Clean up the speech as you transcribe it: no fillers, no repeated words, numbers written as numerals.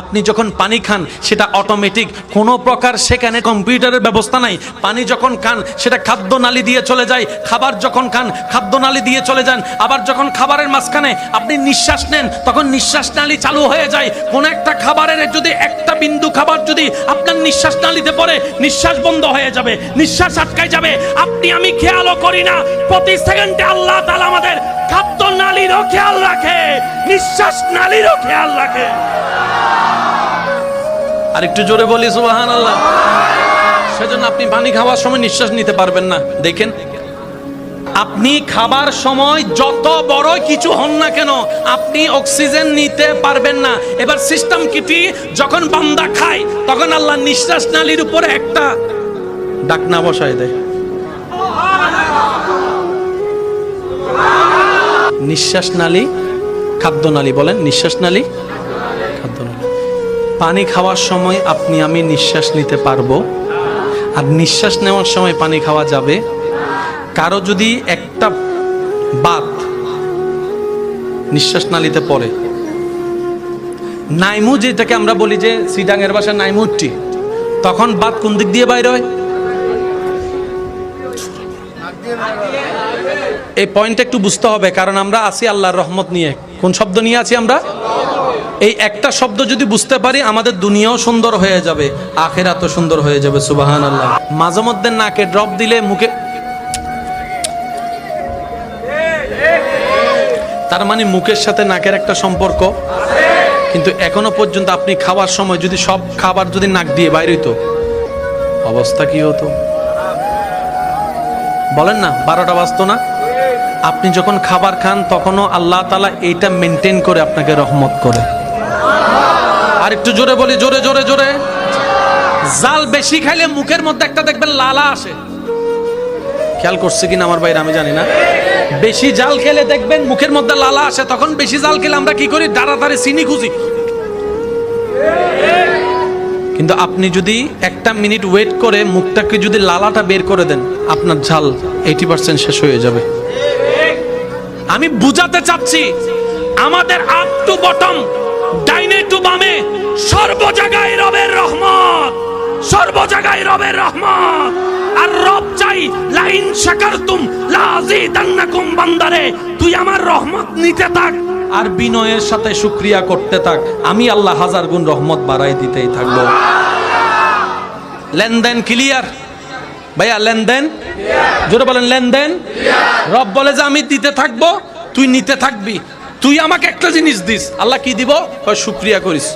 আপনি যখন পানি খান সেটা অটোমেটিক, কোনো প্রকার সেখানে কম্পিউটারের ব্যবস্থা নাই। পানি যখন খান সেটা খাদ্যনালী দিয়ে চলে যায়, খাবার যখন খান খাদ্যনালী দিয়ে চলে যান। আবার যখন খাবারের মাঝখানে আপনি নিঃশ্বাস নেন তখন নিঃশ্বাস নালী চালু হয়ে যায়। কোন একটা খাবারের যদি একটা বিন্দু খাবার যদি আপনার নিঃশ্বাস নালীতে পড়ে, নিঃশ্বাস বন্ধ হয়ে যাবে, নিঃশ্বাস আটকায় যাবে। আপনি আমি খেয়ালও করি না, প্রতি সেকেন্ডে আল্লাহ তাআলা আমাদের খাদ্যনালীরও খেয়াল রাখে, নিঃশ্বাস নালীরও খেয়াল রাখে। আর একটু জোরে বলি সুবহানাল্লাহ। সেজন্য আপনি পানি খাওয়ার সময় নিঃশ্বাস নিতে পারবেন না। দেখেন, আপনি খাবার সময় যত বড় কিছু হন না কেন আপনি অক্সিজেন নিতে পারবেন না। এবার সিস্টেম কিটি, যখন বান্দা খায় তখন আল্লাহ নিঃশ্বাস নালীর উপরে একটা ঢাকনা বসায় দেয়। নিঃশ্বাস নালী, খাদ্যনালী, বলেন নিঃশ্বাস নালী, খাদ্যনালী। পানি খাওয়ার সময় আপনি আমি নিঃশ্বাস নিতে পারবো, আর নিঃশ্বাস নেওয়ার সময় পানি খাওয়া যাবে। কারো যদি একটা বাত নিঃশ্বাস নালীতে পড়ে, নাইমু যেটাকে আমরা বলি যে সিডাঙের ভাষায় নাইমুটি, তখন বাত কোন দিক দিয়ে বাইর হয়? এই পয়েন্টটা একটু বুঝতে হবে, কারণ আমরা আছি আল্লাহর রহমত নিয়ে। কোন শব্দ নিয়ে আছি আমরা? এই একটা শব্দ যদি বুঝতে পারি আমাদের দুনিয়াও সুন্দর হয়ে যাবে, আখিরাতও সুন্দর হয়ে যাবে। সুবহানাল্লাহ। মাঝে মধ্যে নাকে ড্রপ দিলে মুখে, তার মানে মুখের সাথে নাকের একটা সম্পর্ক। কিন্তু এখনো পর্যন্ত আপনি খাওয়ার সময় যদি সব খাবার যদি নাক দিয়ে বাইর হইতো, অবস্থা কি হতো বলেন না? 12টা বাজতো না? আপনি যখন খাবার খান তখনও আল্লাহ তাআলা এইটা মেনটেন করে আপনাকে রহমত করে। আর একটু জোরে বলি, জোরে জোরে জোরে। জাল বেশি খাইলে মুখের মধ্যে একটা দেখবেন লালা আসে, খেয়াল করছে কিনা আমার ভাইরা আমি জানি না। বেশি জাল খেলে দেখবেন মুখের মধ্যে লালা আসে। তখন বেশি জাল খেলে আমরা কি করি? দাঁড়াতাড়ি চিনি খুঁজি। কিন্তু আপনি যদি একটা মিনিট ওয়েট করে মুখটাকে যদি লালাটা বের করে দেন, আপনার ঝাল 80% শেষ হয়ে যাবে। আমি বুঝাতে চাচ্ছি, আমাদের আপ টু বটম, ডাইনে টু বামে, সর্ব জায়গায় রবের রহমত, সর্ব জায়গায় রবের রহমত। আর রব চাই লাইন শাকারতুম লাযিদান্নাকুম, বান্দারে তুই আমার রহমত নিতে থাক আর বিনয়ের সাথে শুকরিয়া করতে থাক, আমি আল্লাহ 1000 গুণ রহমত বাড়াই দিতেই থাকবো। লেনদেন ক্লিয়ার ভাইয়া? লেনদেন জোরে বলেন, লেনদেন। রব বলে যে আমি দিতে থাকবো, তুই নিতে থাকবি। তুই আমাকে একটা জিনিস দিস, আল্লাহ কি দিব? শুকরিয়া করিস।